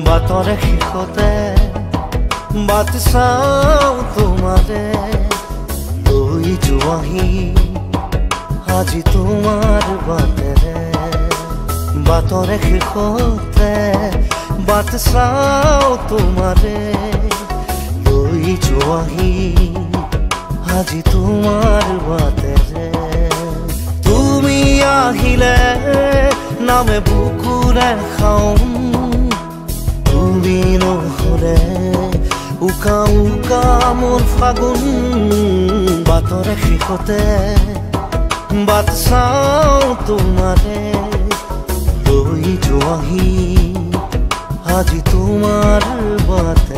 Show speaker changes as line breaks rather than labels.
বাটৰে শেষতে বাট চাওঁ তোমাৰে লৈ যোৱাহি আজি তোমাৰ বাটেৰে বাটৰে শেষতে বাট চাওঁ তোমাৰে লৈ যোৱাহি আজি তোমাৰ বাটেৰে তুমি আহিলে নামে বুকুৰে খাওঁ তুমি নহ'লে উকা উকা মোৰ ফাগুন বাটৰে শেষতে বাট চাওঁ তোমাৰে লৈ যোৱাহি আজি তোমাৰ বাটে